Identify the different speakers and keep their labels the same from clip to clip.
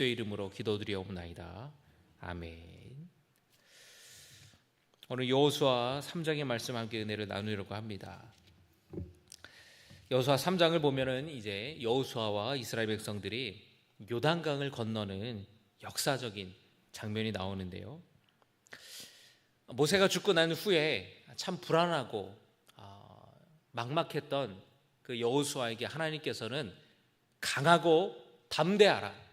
Speaker 1: 주의 이름으로 기도드리옵나이다. 아멘. 오늘 여호수아 3장의 말씀 함께 은혜를 나누려고 합니다. 여호수아 3장을 보면은 이제 여호수아와 이스라엘 백성들이 요단강을 건너는 역사적인 장면이 나오는데요. 모세가 죽고 난 후에 참 불안하고 막막했던 그 여호수아에게 하나님께서는 강하고 담대하라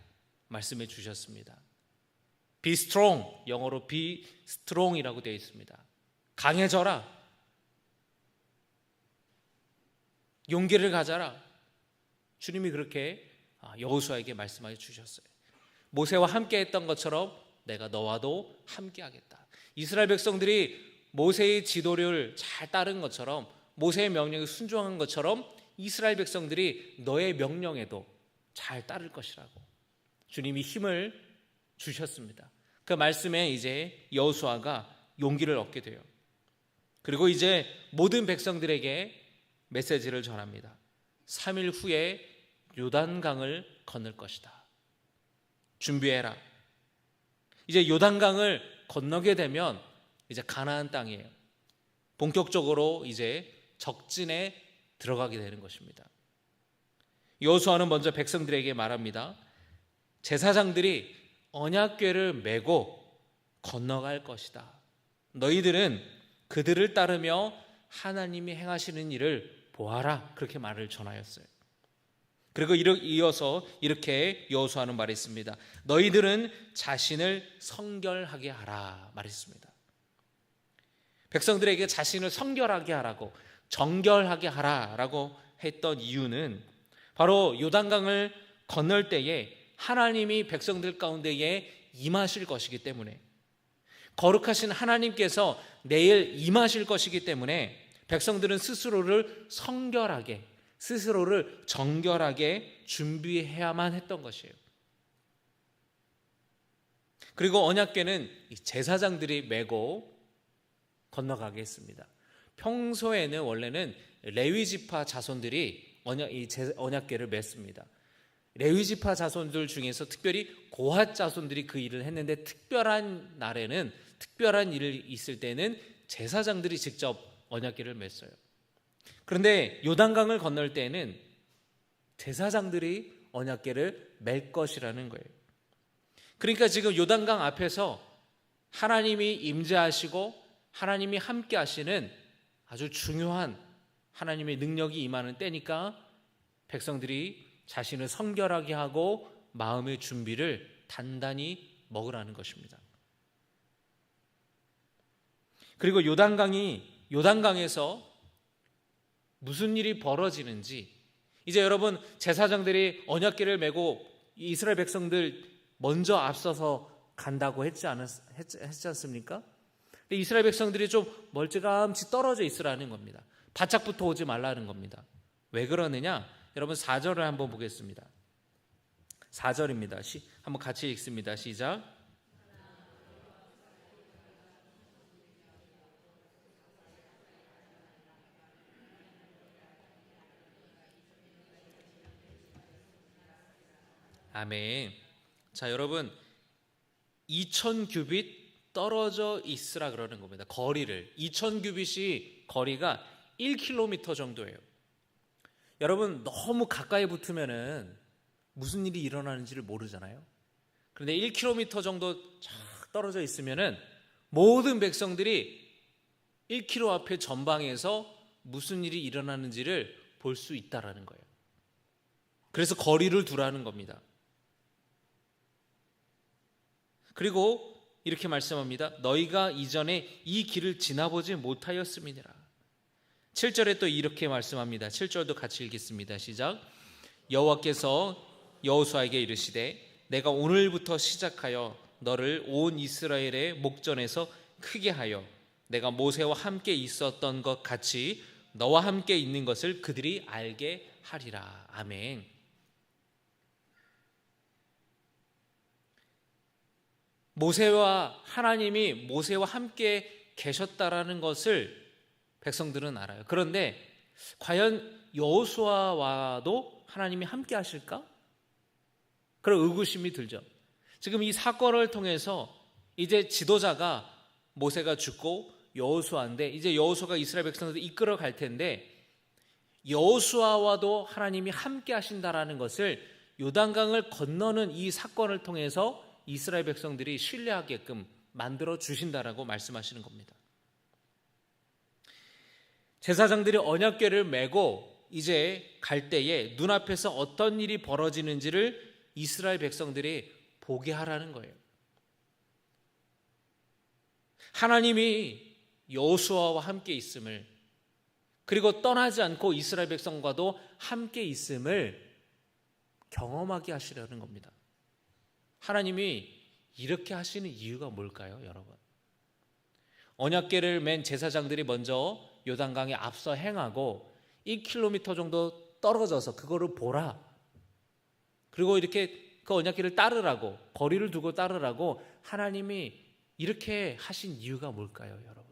Speaker 1: 말씀해 주셨습니다. Be strong, 영어로 be strong이라고 되어 있습니다. 강해져라, 용기를 가져라. 주님이 그렇게 여호수아에게 말씀하여 주셨어요. 모세와 함께 했던 것처럼 내가 너와도 함께 하겠다. 이스라엘 백성들이 모세의 지도를 잘 따른 것처럼, 모세의 명령에 순종한 것처럼 이스라엘 백성들이 너의 명령에도 잘 따를 것이라고 주님이 힘을 주셨습니다. 그 말씀에 이제 여호수아가 용기를 얻게 돼요. 그리고 이제 모든 백성들에게 메시지를 전합니다. 3일 후에 요단강을 건널 것이다. 준비해라. 이제 요단강을 건너게 되면 이제 가나안 땅이에요. 본격적으로 이제 적진에 들어가게 되는 것입니다. 여호수아는 먼저 백성들에게 말합니다. 제사장들이 언약궤를 메고 건너갈 것이다. 너희들은 그들을 따르며 하나님이 행하시는 일을 보아라. 그렇게 말을 전하였어요. 그리고 이어서 이렇게 여호수아는 말했습니다. 너희들은 자신을 성결하게 하라 말했습니다. 백성들에게 자신을 성결하게 하라고, 정결하게 하라라고 했던 이유는 바로 요단강을 건널 때에 하나님이 백성들 가운데에 임하실 것이기 때문에, 거룩하신 하나님께서 내일 임하실 것이기 때문에 백성들은 스스로를 성결하게, 스스로를 정결하게 준비해야만 했던 것이에요. 그리고 언약궤는 제사장들이 메고 건너가게 했습니다. 평소에는 원래는 레위지파 자손들이 언약궤를 맸습니다. 레위지파 자손들 중에서 특별히 고핫 자손들이 그 일을 했는데, 특별한 날에는, 특별한 일이 있을 때는 제사장들이 직접 언약궤를 맸어요. 그런데 요단강을 건널 때는 제사장들이 언약궤를 맬 것이라는 거예요. 그러니까 지금 요단강 앞에서 하나님이 임재하시고 하나님이 함께 하시는 아주 중요한 하나님의 능력이 임하는 때니까 백성들이 자신을 성결하게 하고 마음의 준비를 단단히 먹으라는 것입니다. 그리고 요단강에서 무슨 일이 벌어지는지, 이제 여러분, 제사장들이 언약궤를 메고 이스라엘 백성들 먼저 앞서서 간다고 했지 않습니까? 근데 이스라엘 백성들이 좀 멀찌감치 떨어져 있으라는 겁니다. 바짝부터 오지 말라는 겁니다. 왜 그러느냐? 여러분 4절을 한번 보겠습니다. 4절입니다. 한번 같이 읽습니다. 시작. 아멘. 자, 여러분, 2000규빗 떨어져 있으라 그러는 겁니다. 거리를. 2000규빗이 거리가 1km 정도예요. 여러분, 너무 가까이 붙으면은 무슨 일이 일어나는지를 모르잖아요. 그런데 1km 정도 쫙 떨어져 있으면은 모든 백성들이 1km 앞에 전방에서 무슨 일이 일어나는지를 볼 수 있다라는 거예요. 그래서 거리를 두라는 겁니다. 그리고 이렇게 말씀합니다. 너희가 이전에 이 길을 지나보지 못하였음이니라. 7절에 또 이렇게 말씀합니다. 7절도 같이 읽겠습니다. 시작. 여호와께서 여호수아에게 이르시되 내가 오늘부터 시작하여 너를 온 이스라엘의 목전에서 크게 하여 내가 모세와 함께 있었던 것 같이 너와 함께 있는 것을 그들이 알게 하리라. 아멘. 하나님이 모세와 함께 계셨다라는 것을 백성들은 알아요. 그런데 과연 여호수아와도 하나님이 함께 하실까? 그런 의구심이 들죠. 지금 이 사건을 통해서 이제 지도자가 모세가 죽고 여호수아인데, 이제 여호수아가 이스라엘 백성들을 이끌어 갈 텐데, 여호수아와도 하나님이 함께 하신다라는 것을 요단강을 건너는 이 사건을 통해서 이스라엘 백성들이 신뢰하게끔 만들어 주신다라고 말씀하시는 겁니다. 제사장들이 언약궤를 메고 이제 갈 때에 눈앞에서 어떤 일이 벌어지는지를 이스라엘 백성들이 보게 하라는 거예요. 하나님이 여호수아와 함께 있음을, 그리고 떠나지 않고 이스라엘 백성과도 함께 있음을 경험하게 하시려는 겁니다. 하나님이 이렇게 하시는 이유가 뭘까요, 여러분? 언약궤를 맨 제사장들이 먼저 요단강에 앞서 행하고 1km 정도 떨어져서 그거를 보라. 그리고 이렇게 그 언약궤를 따르라고, 거리를 두고 따르라고 하나님이 이렇게 하신 이유가 뭘까요, 여러분?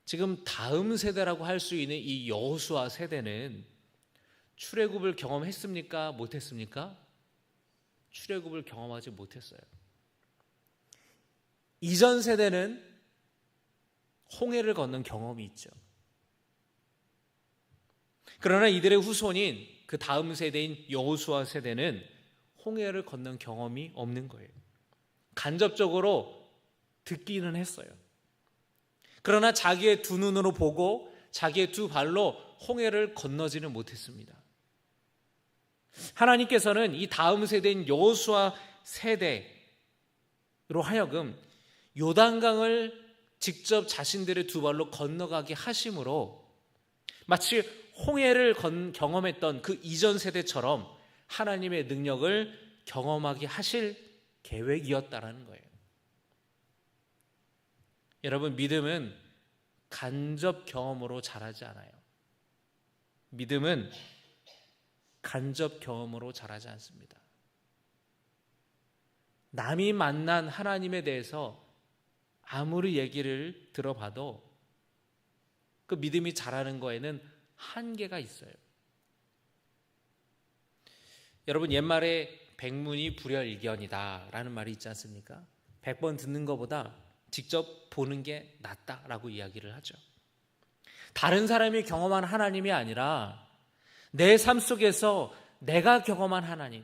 Speaker 1: 지금 다음 세대라고 할 수 있는 이 여호수아 세대는 출애굽을 경험했습니까? 못했습니까? 출애굽을 경험하지 못했어요. 이전 세대는 홍해를 건넌 경험이 있죠. 그러나 이들의 후손인 그 다음 세대인 여호수아 세대는 홍해를 건넌 경험이 없는 거예요. 간접적으로 듣기는 했어요. 그러나 자기의 두 눈으로 보고 자기의 두 발로 홍해를 건너지는 못했습니다. 하나님께서는 이 다음 세대인 여호수아 세대로 하여금 요단강을 직접 자신들의 두 발로 건너가게 하심으로 마치 홍해를 경험했던 그 이전 세대처럼 하나님의 능력을 경험하게 하실 계획이었다라는 거예요. 여러분, 믿음은 간접 경험으로 자라지 않아요. 믿음은 간접 경험으로 자라지 않습니다. 남이 만난 하나님에 대해서 아무리 얘기를 들어봐도 그 믿음이 자라는 거에는 한계가 있어요. 여러분, 옛말에 백문이 불여일견이다라는 말이 있지 않습니까? 100번 듣는 것보다 직접 보는 게 낫다라고 이야기를 하죠. 다른 사람이 경험한 하나님이 아니라 내 삶 속에서 내가 경험한 하나님,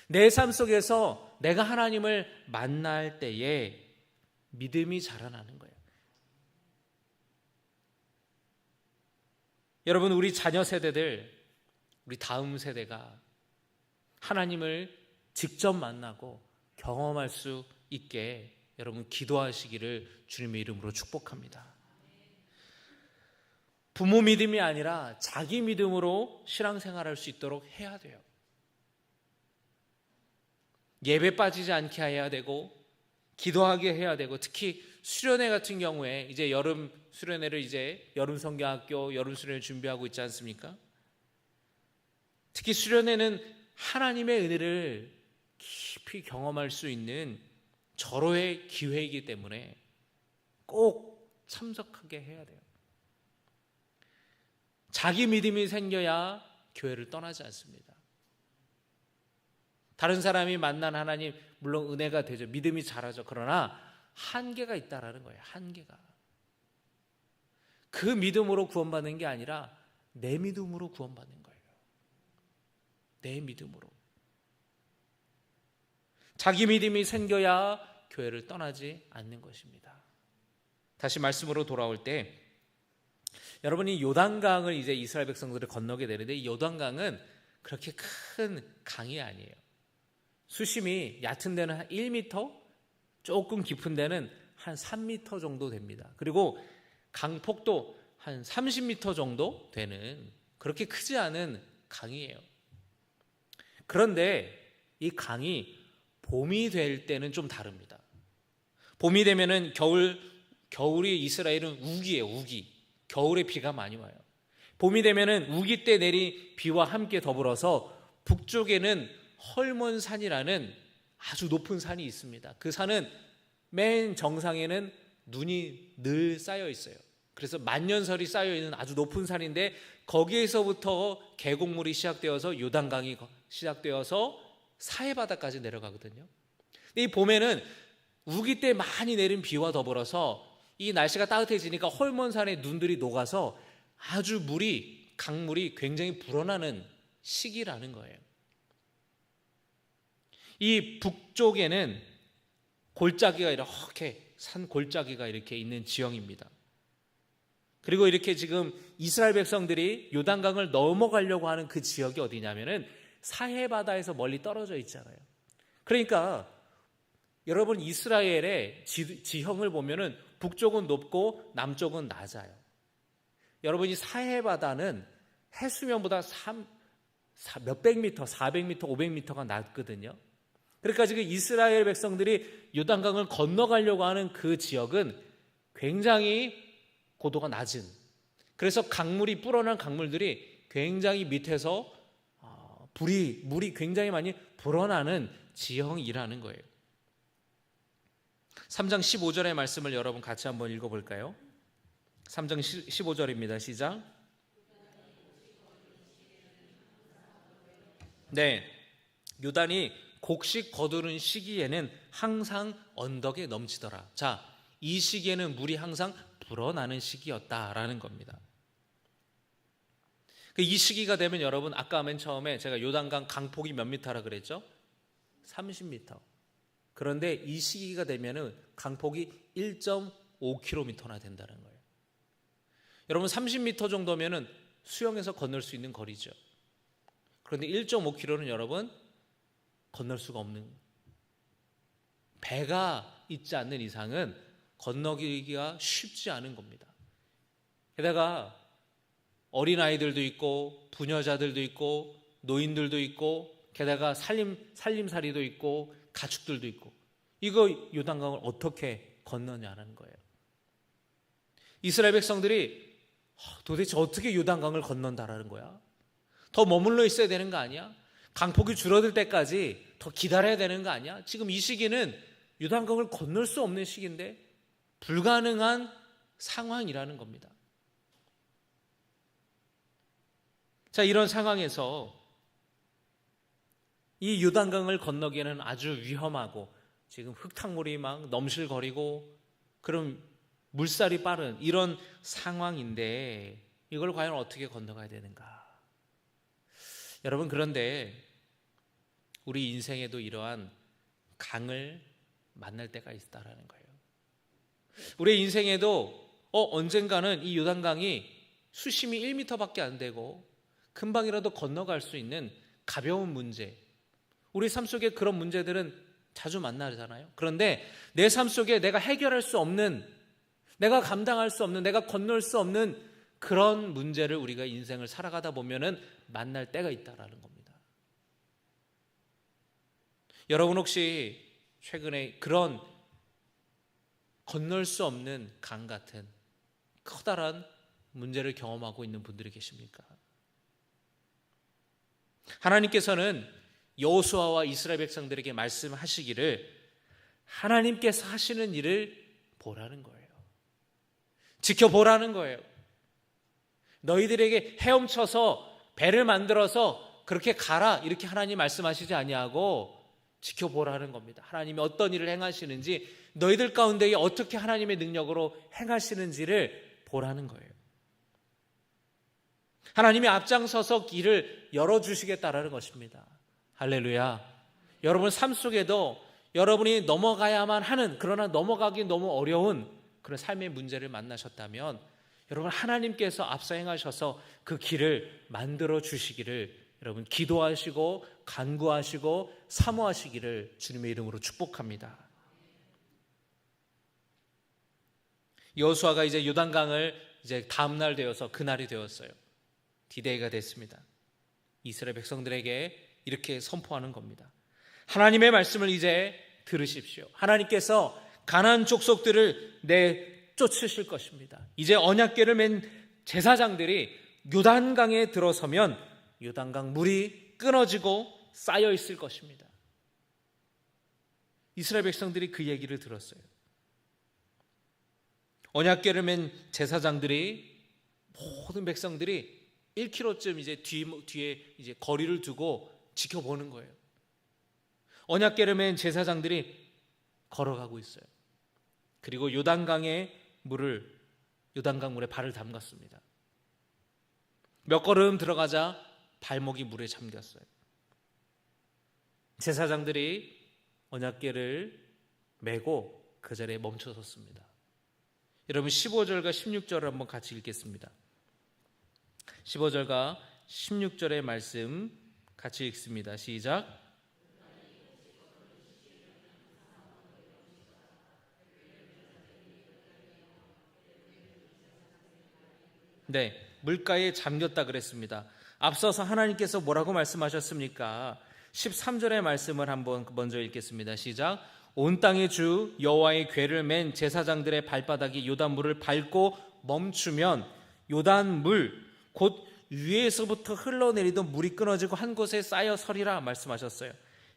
Speaker 1: 내 삶 속에서 내가 하나님을 만날 때에 믿음이 자라나는 거예요. 여러분, 우리 자녀 세대들, 우리 다음 세대가 하나님을 직접 만나고 경험할 수 있게 여러분 기도하시기를 주님의 이름으로 축복합니다. 부모 믿음이 아니라 자기 믿음으로 신앙생활할 수 있도록 해야 돼요. 예배 빠지지 않게 해야 되고 기도하게 해야 되고, 특히 수련회 같은 경우에 이제 여름 수련회를 이제 여름 성경학교 여름 수련회 준비하고 있지 않습니까? 특히 수련회는 하나님의 은혜를 깊이 경험할 수 있는 절호의 기회이기 때문에 꼭 참석하게 해야 돼요. 자기 믿음이 생겨야 교회를 떠나지 않습니다. 다른 사람이 만난 하나님, 물론 은혜가 되죠. 믿음이 자라죠. 그러나 한계가 있다라는 거예요. 한계가. 그 믿음으로 구원받는 게 아니라 내 믿음으로 구원받는 거예요. 내 믿음으로. 자기 믿음이 생겨야 교회를 떠나지 않는 것입니다. 다시 말씀으로 돌아올 때, 여러분이 요단강을 이제 이스라엘 백성들을 건너게 되는데, 이 요단강은 그렇게 큰 강이 아니에요. 수심이 얕은 데는 한 1m, 조금 깊은 데는 한 3m 정도 됩니다. 그리고 강폭도 한 30m 정도 되는 그렇게 크지 않은 강이에요. 그런데 이 강이 봄이 될 때는 좀 다릅니다. 봄이 되면은 겨울이 이스라엘은 우기예요, 우기. 겨울에 비가 많이 와요. 봄이 되면은 우기 때 내린 비와 함께 더불어서 북쪽에는 헐몬산이라는 아주 높은 산이 있습니다. 그 산은 맨 정상에는 눈이 늘 쌓여 있어요. 그래서 만년설이 쌓여 있는 아주 높은 산인데, 거기에서부터 계곡물이 시작되어서 요단강이 시작되어서 사해바다까지 내려가거든요. 근데 이 봄에는 우기 때 많이 내린 비와 더불어서 이 날씨가 따뜻해지니까 헐몬산의 눈들이 녹아서 아주 강물이 굉장히 불어나는 시기라는 거예요. 이 북쪽에는 골짜기가 이렇게 산 골짜기가 이렇게 있는 지형입니다. 그리고 이렇게 지금 이스라엘 백성들이 요단강을 넘어가려고 하는 그 지역이 어디냐면은 사해바다에서 멀리 떨어져 있잖아요. 그러니까 여러분 이스라엘의 지형을 보면은 북쪽은 높고 남쪽은 낮아요. 여러분이 사해바다는 해수면보다 몇백 미터, 400미터, 500미터가 낮거든요. 그러니까 지금 이스라엘 백성들이 요단강을 건너가려고 하는 그 지역은 굉장히 고도가 낮은, 그래서 불어난 강물들이 굉장히 밑에서 물이 굉장히 많이 불어나는 지형이라는 거예요. 3장 15절의 말씀을 여러분 같이 한번 읽어볼까요? 3장 15절입니다. 시작. 네, 요단이 곡식 거두는 시기에는 항상 언덕에 넘치더라. 자, 이 시기에는 물이 항상 불어나는 시기였다라는 겁니다. 이 시기가 되면 여러분, 아까 맨 처음에 제가 요단강 강폭이 몇 미터라 그랬죠? 30미터. 그런데 이 시기가 되면은 강폭이 1.5km나 된다는 거예요. 여러분 30m 정도면은 수영해서 건널 수 있는 거리죠. 그런데 1.5km는 여러분 건널 수가 없는, 배가 있지 않는 이상은 건너기가 쉽지 않은 겁니다. 게다가 어린아이들도 있고 부녀자들도 있고 노인들도 있고 게다가 살림살이도 있고 가축들도 있고, 이거 요단강을 어떻게 건너냐는 거예요. 이스라엘 백성들이 도대체 어떻게 요단강을 건넌다라는 거야? 더 머물러 있어야 되는 거 아니야? 강폭이 줄어들 때까지 더 기다려야 되는 거 아니야? 지금 이 시기는 요단강을 건널 수 없는 시기인데 불가능한 상황이라는 겁니다. 자, 이런 상황에서 이 요단강을 건너기에는 아주 위험하고 지금 흙탕물이 막 넘실거리고 그런 물살이 빠른 이런 상황인데 이걸 과연 어떻게 건너가야 되는가? 여러분, 그런데 우리 인생에도 이러한 강을 만날 때가 있다라는 거예요. 우리 인생에도 언젠가는 이 요단강이 수심이 1m밖에 안 되고 금방이라도 건너갈 수 있는 가벼운 문제, 우리 삶 속에 그런 문제들은 자주 만나잖아요. 그런데 내 삶 속에 내가 해결할 수 없는, 내가 감당할 수 없는, 내가 건널 수 없는 그런 문제를 우리가 인생을 살아가다 보면은 만날 때가 있다라는 겁니다. 여러분 혹시 최근에 그런 건널 수 없는 강 같은 커다란 문제를 경험하고 있는 분들이 계십니까? 하나님께서는 여호수아와 이스라엘 백성들에게 말씀하시기를 하나님께서 하시는 일을 보라는 거예요. 지켜보라는 거예요. 너희들에게 헤엄쳐서 배를 만들어서 그렇게 가라 이렇게 하나님 말씀하시지 아니하고 지켜보라는 겁니다. 하나님이 어떤 일을 행하시는지, 너희들 가운데에 어떻게 하나님의 능력으로 행하시는지를 보라는 거예요. 하나님이 앞장서서 길을 열어주시겠다라는 것입니다. 할렐루야. 여러분 삶 속에도 여러분이 넘어가야만 하는, 그러나 넘어가기 너무 어려운 그런 삶의 문제를 만나셨다면 여러분 하나님께서 앞서 행하셔서 그 길을 만들어 주시기를 여러분 기도하시고 간구하시고 사모하시기를 주님의 이름으로 축복합니다. 여호수아가 이제 요단강을 이제 다음 날 되어서 그날이 되었어요. 디데이가 됐습니다. 이스라엘 백성들에게 이렇게 선포하는 겁니다. 하나님의 말씀을 이제 들으십시오. 하나님께서 가나안 족속들을 내쫓으실 것입니다. 이제 언약궤를 맨 제사장들이 요단강에 들어서면 요단강 물이 끊어지고 쌓여 있을 것입니다. 이스라엘 백성들이 그 얘기를 들었어요. 언약궤를 맨 제사장들이, 모든 백성들이 1km쯤 이제 뒤에 이제 거리를 두고 지켜보는 거예요. 언약궤를 맨 제사장들이 걸어가고 있어요. 그리고 요단강 물에 발을 담갔습니다. 몇 걸음 들어가자 발목이 물에 잠겼어요. 제사장들이 언약궤를 메고 그 자리에 멈춰섰습니다. 여러분 15절과 16절을 한번 같이 읽겠습니다. 15절과 16절의 말씀 같이 읽습니다. 시작. 네, 물가에 잠겼다 그랬습니다. 앞서서 하나님께서 뭐라고 말씀하셨습니까? 13절의 말씀을 한번 먼저 읽겠습니다. 시작. 온 땅의 주 여호와의 궤를 맨 제사장들의 발바닥이 요단물을 밟고 멈추면 요단물 곧 위에서부터 흘러내리던 물이 끊어지고 한 곳에 쌓여 서리라 말씀하셨어요.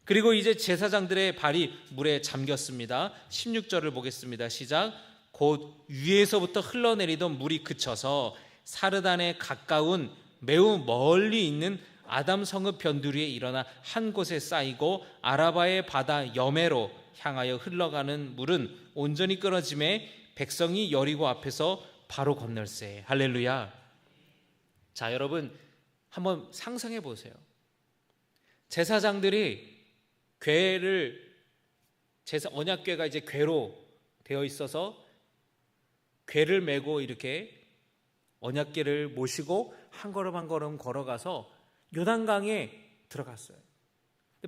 Speaker 1: 그리고 이제 제사장들의 발이 물에 잠겼습니다. 16절을 보겠습니다. 시작. 곧 위에서부터 흘러내리던 물이 그쳐서 사르단에 가까운 매우 멀리 있는 아담 성읍 변두리에 일어나 한 곳에 쌓이고 아라바의 바다 여매로 향하여 흘러가는 물은 온전히 끊어짐에 백성이 여리고 앞에서 바로 건널세. 할렐루야. 자, 여러분 한번 상상해 보세요. 제사장들이 언약궤가 이제 궤로 되어 있어서 궤를 메고 이렇게 언약궤를 모시고 한 걸음 한 걸음 걸어가서 요단강에 들어갔어요.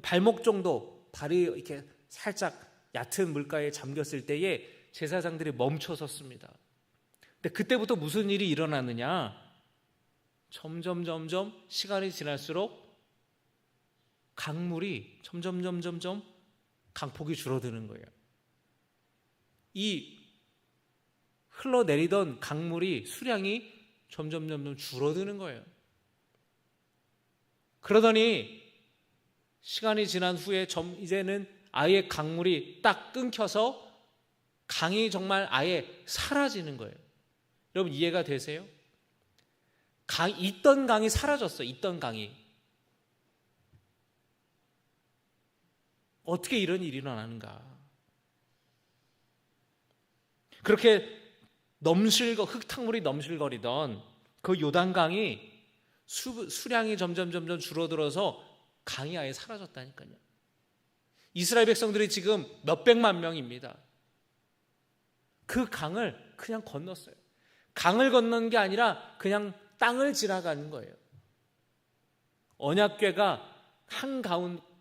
Speaker 1: 발목 정도 발이 이렇게 살짝 얕은 물가에 잠겼을 때에 제사장들이 멈춰 섰습니다. 근데 그때부터 무슨 일이 일어났느냐? 점점 시간이 지날수록 강물이 점점 강폭이 줄어드는 거예요. 이 흘러내리던 강물이 수량이 점점 줄어드는 거예요. 그러더니 시간이 지난 후에 이제는 아예 강물이 딱 끊겨서 강이 정말 아예 사라지는 거예요. 여러분 이해가 되세요? 있던 강이 사라졌어요. 있던 강이. 어떻게 이런 일이 일어나는가? 그렇게 흙탕물이 넘실거리던 그 요단강이 수량이 점점 줄어들어서 강이 아예 사라졌다니까요. 이스라엘 백성들이 지금 몇백만 명입니다. 그 강을 그냥 건넜어요. 강을 건넌 게 아니라 그냥 땅을 지나가는 거예요. 언약궤가 강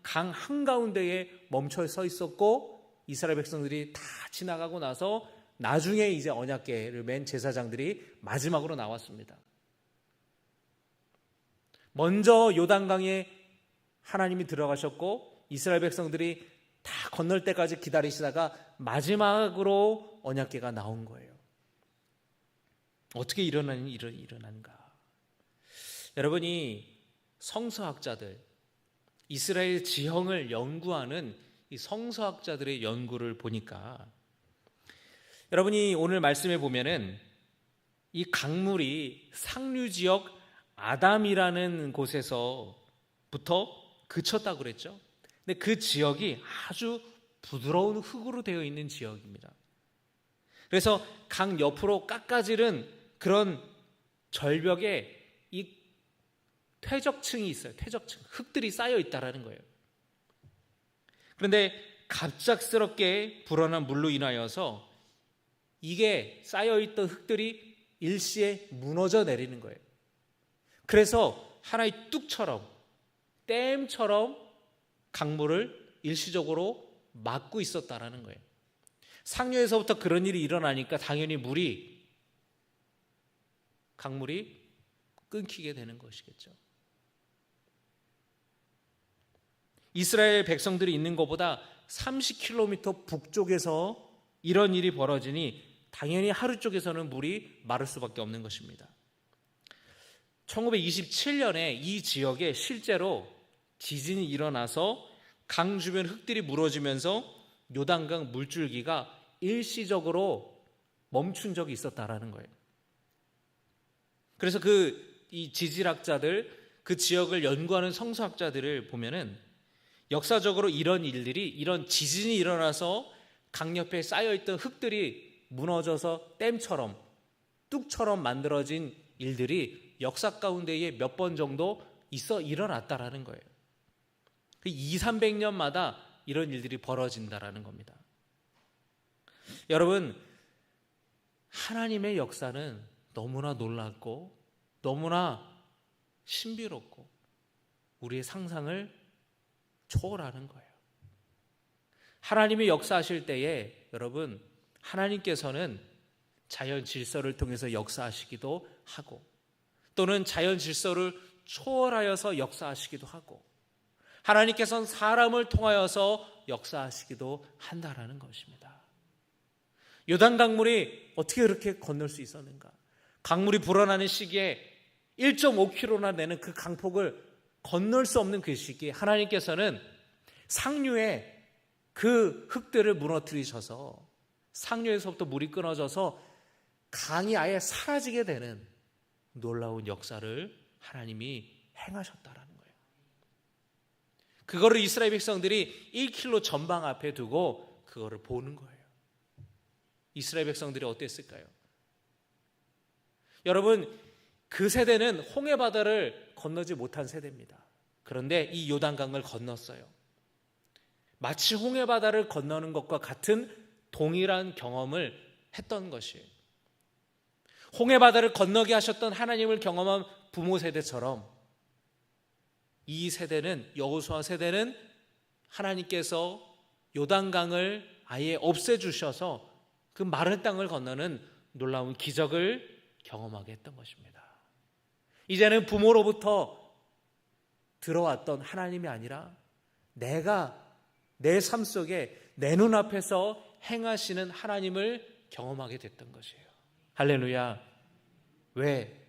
Speaker 1: 한가운데에 멈춰 서 있었고 이스라엘 백성들이 다 지나가고 나서 나중에 이제 언약궤를 맨 제사장들이 마지막으로 나왔습니다. 먼저 요단강에 하나님이 들어가셨고 이스라엘 백성들이 다 건널 때까지 기다리시다가 마지막으로 언약궤가 나온 거예요. 어떻게 일어나는 일이 일어난가? 여러분이 성서학자들, 이스라엘 지형을 연구하는 이 성서학자들의 연구를 보니까 여러분이 오늘 말씀에 보면은 이 강물이 상류 지역 아담이라는 곳에서부터 그쳤다고 그랬죠. 근데 그 지역이 아주 부드러운 흙으로 되어 있는 지역입니다. 그래서 강 옆으로 깎아지른 그런 절벽에 이 퇴적층이 있어요. 퇴적층, 흙들이 쌓여 있다라는 거예요. 그런데 갑작스럽게 불어난 물로 인하여서 이게 쌓여있던 흙들이 일시에 무너져 내리는 거예요. 그래서 하나의 뚝처럼 댐처럼 강물을 일시적으로 막고 있었다라는 거예요. 상류에서부터 그런 일이 일어나니까 당연히 강물이 끊기게 되는 것이겠죠. 이스라엘 백성들이 있는 것보다 30km 북쪽에서 이런 일이 벌어지니 당연히 하루 쪽에서는 물이 마를 수밖에 없는 것입니다. 1927년에 이 지역에 실제로 지진이 일어나서 강 주변 흙들이 무너지면서 요단강 물줄기가 일시적으로 멈춘 적이 있었다라는 거예요. 그래서 이 지질학자들, 그 지역을 연구하는 성서학자들을 보면은 역사적으로 이런 일들이, 이런 지진이 일어나서 강 옆에 쌓여있던 흙들이 무너져서 댐처럼, 뚝처럼 만들어진 일들이 역사 가운데에 몇 번 정도 일어났다라는 거예요. 200~300년마다 이런 일들이 벌어진다라는 겁니다. 여러분, 하나님의 역사는 너무나 놀랍고 너무나 신비롭고 우리의 상상을 초월하는 거예요. 하나님이 역사하실 때에 여러분, 하나님께서는 자연 질서를 통해서 역사하시기도 하고, 또는 자연 질서를 초월하여서 역사하시기도 하고, 하나님께서는 사람을 통하여서 역사하시기도 한다라는 것입니다. 요단 강물이 어떻게 그렇게 건널 수 있었는가? 강물이 불어나는 시기에 1.5km나 되는 그 강폭을 건널 수 없는 그 시기에 하나님께서는 상류에 그 흙들을 무너뜨리셔서 상류에서부터 물이 끊어져서 강이 아예 사라지게 되는 놀라운 역사를 하나님이 행하셨다라는 거예요. 그거를 이스라엘 백성들이 1km 전방 앞에 두고 그거를 보는 거예요. 이스라엘 백성들이 어땠을까요? 여러분, 그 세대는 홍해바다를 건너지 못한 세대입니다. 그런데 이 요단강을 건넜어요. 마치 홍해바다를 건너는 것과 같은 동일한 경험을 했던 것이에요. 홍해바다를 건너게 하셨던 하나님을 경험한 부모 세대처럼 이 세대는, 여호수아 세대는 하나님께서 요단강을 아예 없애주셔서 그 마른 땅을 건너는 놀라운 기적을 경험하게 했던 것입니다. 이제는 부모로부터 들어왔던 하나님이 아니라 내가 내 삶 속에 내 눈앞에서 행하시는 하나님을 경험하게 됐던 것이에요. 할렐루야. 왜?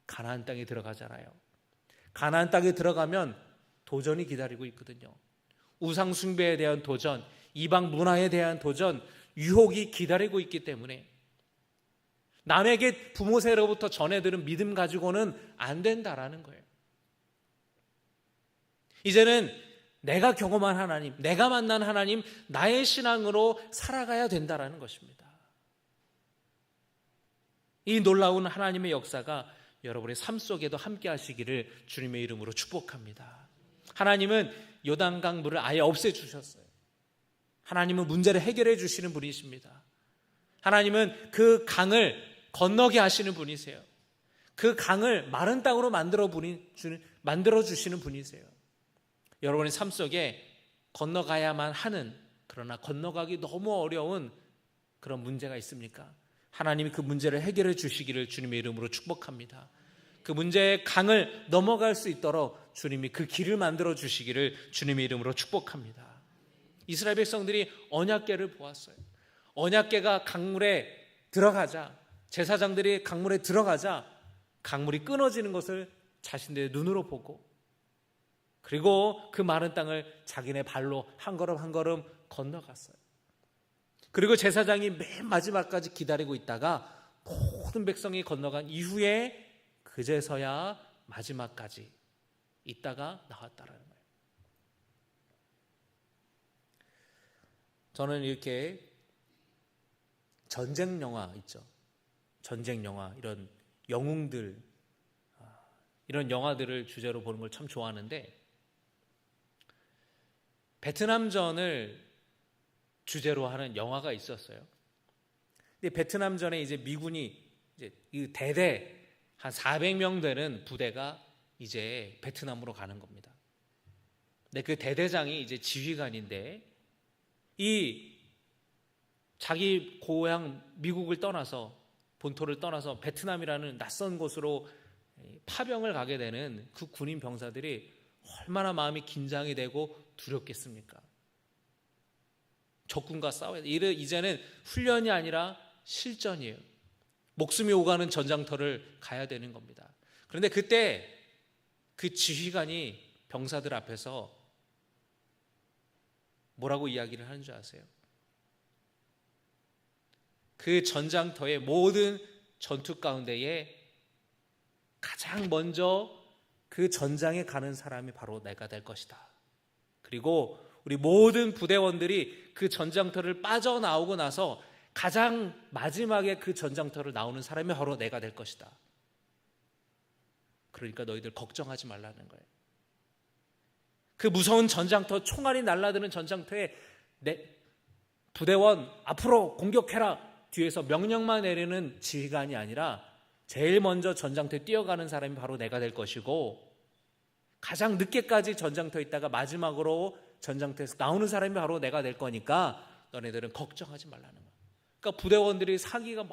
Speaker 1: 가나안 땅에 들어가잖아요. 가나안 땅에 들어가면 도전이 기다리고 있거든요. 우상 숭배에 대한 도전, 이방 문화에 대한 도전, 유혹이 기다리고 있기 때문에 남에게 부모 세로부터 전해 들은 믿음 가지고는 안 된다라는 거예요. 이제는 내가 경험한 하나님, 내가 만난 하나님, 나의 신앙으로 살아가야 된다라는 것입니다. 이 놀라운 하나님의 역사가 여러분의 삶 속에도 함께 하시기를 주님의 이름으로 축복합니다. 하나님은 요단강 물을 아예 없애주셨어요. 하나님은 문제를 해결해 주시는 분이십니다. 하나님은 그 강을 건너게 하시는 분이세요. 그 강을 마른 땅으로 만들어 주시는 분이세요. 여러분의 삶 속에 건너가야만 하는, 그러나 건너가기 너무 어려운 그런 문제가 있습니까? 하나님이 그 문제를 해결해 주시기를 주님의 이름으로 축복합니다. 그 문제의 강을 넘어갈 수 있도록 주님이 그 길을 만들어 주시기를 주님의 이름으로 축복합니다. 이스라엘 백성들이 언약궤를 보았어요. 언약궤가 강물에 들어가자, 제사장들이 강물에 들어가자 강물이 끊어지는 것을 자신들의 눈으로 보고, 그리고 그 마른 땅을 자기네 발로 한 걸음 한 걸음 건너갔어요. 그리고 제사장이 맨 마지막까지 기다리고 있다가 모든 백성이 건너간 이후에 그제서야 마지막까지 있다가 나왔다라는 거예요. 저는 이렇게 전쟁 영화 있죠. 전쟁 영화, 이런 영웅들, 이런 영화들을 주제로 보는 걸 참 좋아하는데, 베트남전을 주제로 하는 영화가 있었어요. 근데 베트남전에 이제 미군이 이제 이 대대 한 400명 되는 부대가 이제 베트남으로 가는 겁니다. 근데 그 대대장이 이제 지휘관인데, 이 자기 고향 미국을 떠나서, 본토를 떠나서 베트남이라는 낯선 곳으로 파병을 가게 되는 그 군인 병사들이 얼마나 마음이 긴장이 되고 두렵겠습니까? 적군과 싸워야 돼. 이제는 훈련이 아니라 실전이에요. 목숨이 오가는 전장터를 가야 되는 겁니다. 그런데 그때 그 지휘관이 병사들 앞에서 뭐라고 이야기를 하는 줄 아세요? 그 전장터의 모든 전투 가운데에 가장 먼저 그 전장에 가는 사람이 바로 내가 될 것이다. 그리고 우리 모든 부대원들이 그 전장터를 빠져나오고 나서 가장 마지막에 그 전장터를 나오는 사람이 바로 내가 될 것이다. 그러니까 너희들 걱정하지 말라는 거예요. 그 무서운 전장터, 총알이 날아드는 전장터에 부대원 앞으로 공격해라 뒤에서 명령만 내리는 지휘관이 아니라 제일 먼저 전장터에 뛰어가는 사람이 바로 내가 될 것이고, 가장 늦게까지 전장터에 있다가 마지막으로 전장터에서 나오는 사람이 바로 내가 될 거니까 너네들은 걱정하지 말라는 거예요. 그러니까 부대원들이 사기가 막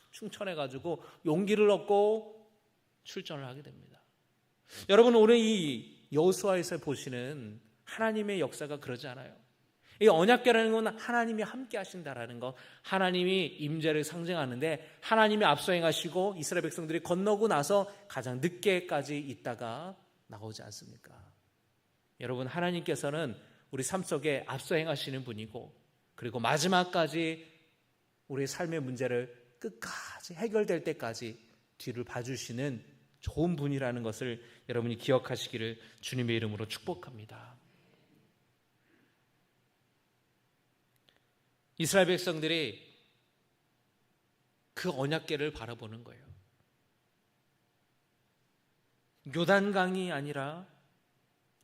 Speaker 1: 충천해가지고 용기를 얻고 출전을 하게 됩니다. 여러분, 오늘 이 여호수아에서 보시는 하나님의 역사가 그러지 않아요. 이 언약궤라는 건 하나님이 함께 하신다라는 거, 하나님이 임재를 상징하는데 하나님이 앞서 행하시고 이스라엘 백성들이 건너고 나서 가장 늦게까지 있다가 나오지 않습니까? 여러분, 하나님께서는 우리 삶 속에 앞서 행하시는 분이고, 그리고 마지막까지 우리의 삶의 문제를 끝까지 해결될 때까지 뒤를 봐주시는 좋은 분이라는 것을 여러분이 기억하시기를 주님의 이름으로 축복합니다. 이스라엘 백성들이 그 언약궤를 바라보는 거예요. 요단강이 아니라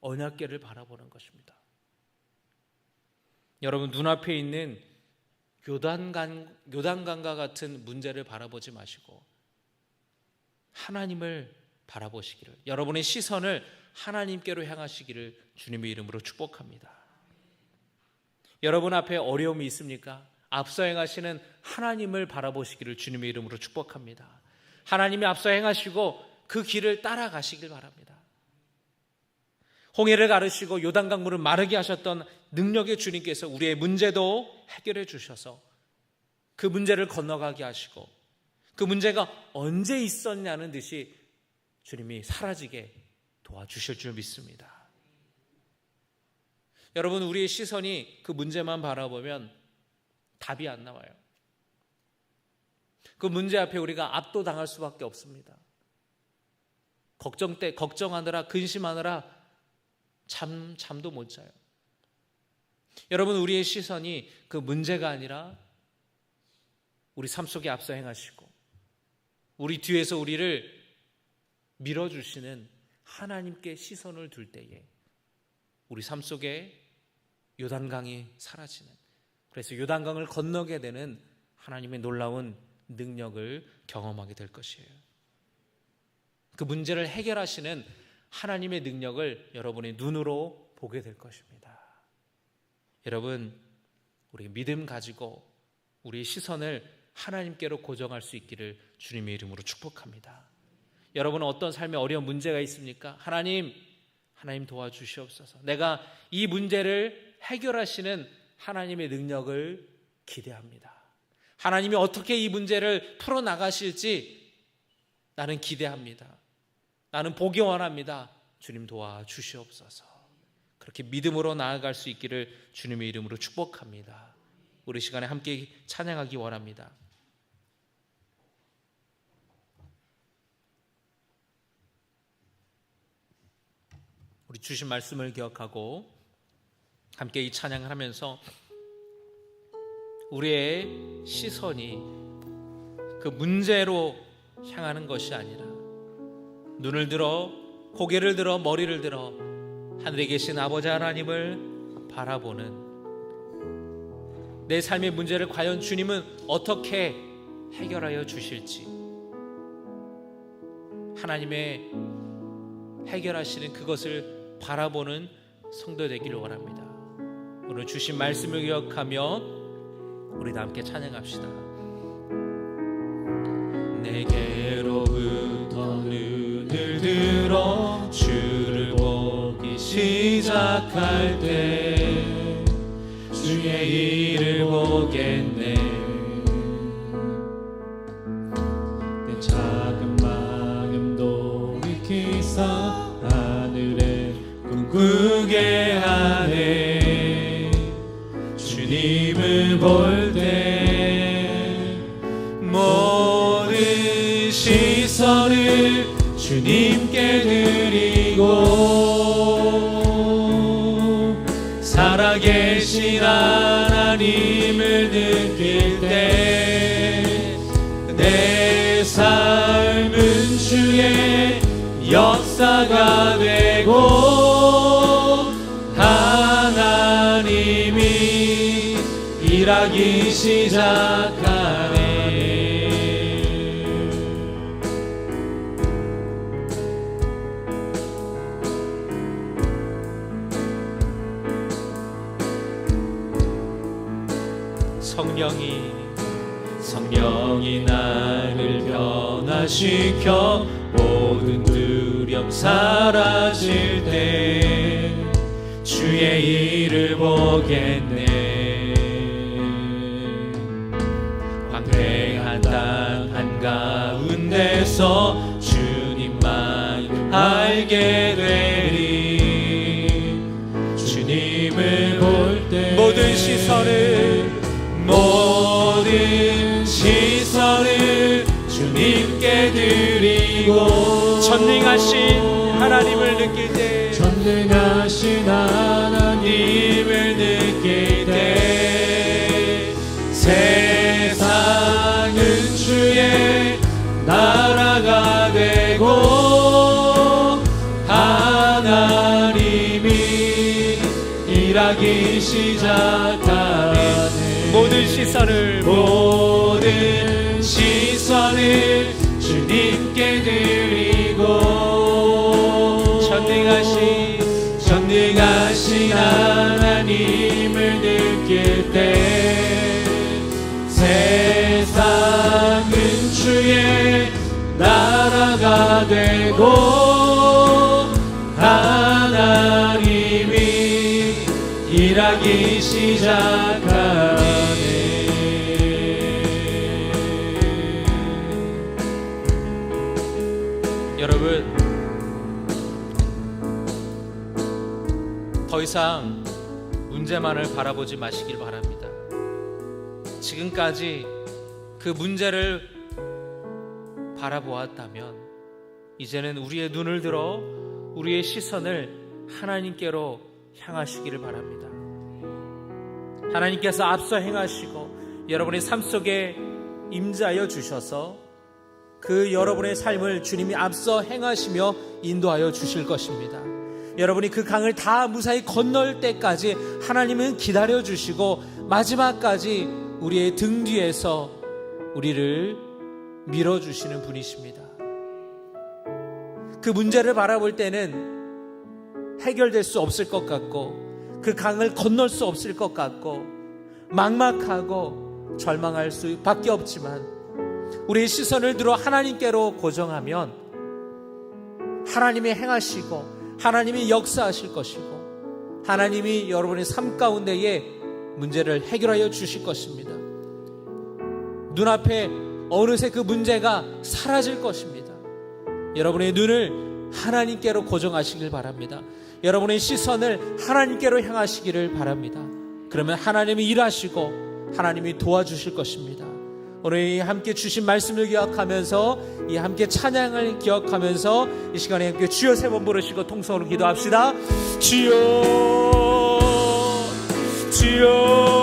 Speaker 1: 언약궤를 바라보는 것입니다. 여러분, 눈앞에 있는 요단강과 같은 문제를 바라보지 마시고 하나님을 바라보시기를, 여러분의 시선을 하나님께로 향하시기를 주님의 이름으로 축복합니다. 여러분 앞에 어려움이 있습니까? 앞서 행하시는 하나님을 바라보시기를 주님의 이름으로 축복합니다. 하나님이 앞서 행하시고 그 길을 따라가시길 바랍니다. 홍해를 가르시고 요단강물을 마르게 하셨던 능력의 주님께서 우리의 문제도 해결해 주셔서 그 문제를 건너가게 하시고, 그 문제가 언제 있었냐는 듯이 주님이 사라지게 도와주실 줄 믿습니다. 여러분, 우리의 시선이 그 문제만 바라보면 답이 안 나와요. 그 문제 앞에 우리가 압도당할 수밖에 없습니다. 걱정하느라, 근심하느라 잠도 못 자요. 여러분, 우리의 시선이 그 문제가 아니라 우리 삶 속에 앞서 행하시고 우리 뒤에서 우리를 밀어주시는 하나님께 시선을 둘 때에 우리 삶 속에 요단강이 사라지는, 그래서 요단강을 건너게 되는 하나님의 놀라운 능력을 경험하게 될 것이에요. 그 문제를 해결하시는 하나님의 능력을 여러분의 눈으로 보게 될 것입니다. 여러분, 우리 믿음 가지고 우리의 시선을 하나님께로 고정할 수 있기를 주님의 이름으로 축복합니다. 여러분은 어떤 삶에 어려운 문제가 있습니까? 하나님 도와주시옵소서. 내가 이 문제를 해결하시는 하나님의 능력을 기대합니다. 하나님이 어떻게 이 문제를 풀어나가실지 나는 기대합니다. 나는 보기 원합니다. 주님 도와주시옵소서. 그렇게 믿음으로 나아갈 수 있기를 주님의 이름으로 축복합니다. 우리 시간에 함께 찬양하기 원합니다. 우리 주신 말씀을 기억하고 함께 이 찬양을 하면서 우리의 시선이 그 문제로 향하는 것이 아니라 눈을 들어, 고개를 들어, 머리를 들어 하늘에 계신 아버지 하나님을 바라보는, 내 삶의 문제를 과연 주님은 어떻게 해결하여 주실지 하나님의 해결하시는 그것을 바라보는 성도 되기를 원합니다. 오늘 주신 말씀을 기억하며 우리 다 함께 찬양합시다. 내게로부터 눈을 들어 주를 보기 시작할 때 주의 일을 보겠네. 내 작은 마음도 익히사 하늘에 꿈꾸게 하네. 주님을 볼 때 모든 시선을 주님께 드리고 계신 하나님을 느낄 때 내 삶은 주의 역사가 되고 하나님이 일하기 시작하네. 성령이 나를 변화시켜 모든 두려움 사라질 때 주의 일을 보겠네. 광대한 땅 한가운데서 주님만 알게 되리. 주님을 볼 때 모든 시선을 주님께 드리고 전능하신 하나님을 느낄 때 전능하신 하나님을 느낄 때 세상은 주의 나라가 되고 하나님이 일하기 시작하네. 모든 시선을 주님께 드리고 전능하신 하나님을 느낄 때 세상은 주의 나라가 되고 하나님이 일하기 시작하네. 여러분, 더 이상 문제만을 바라보지 마시길 바랍니다. 지금까지 그 문제를 바라보았다면 이제는 우리의 눈을 들어 우리의 시선을 하나님께로 향하시기를 바랍니다. 하나님께서 앞서 행하시고 여러분의 삶 속에 임재하여 주셔서 그 여러분의 삶을 주님이 앞서 행하시며 인도하여 주실 것입니다. 여러분이 그 강을 다 무사히 건널 때까지 하나님은 기다려 주시고 마지막까지 우리의 등 뒤에서 우리를 밀어주시는 분이십니다. 그 문제를 바라볼 때는 해결될 수 없을 것 같고 그 강을 건널 수 없을 것 같고 막막하고 절망할 수밖에 없지만 우리의 시선을 들어 하나님께로 고정하면 하나님이 행하시고 하나님이 역사하실 것이고 하나님이 여러분의 삶 가운데에 문제를 해결하여 주실 것입니다. 눈앞에 어느새 그 문제가 사라질 것입니다. 여러분의 눈을 하나님께로 고정하시길 바랍니다. 여러분의 시선을 하나님께로 향하시기를 바랍니다. 그러면 하나님이 일하시고 하나님이 도와주실 것입니다. 오늘 함께 주신 말씀을 기억하면서 이 함께 찬양을 기억하면서 이 시간에 함께 주여 세 번 부르시고 통성으로 기도합시다. 주여 주여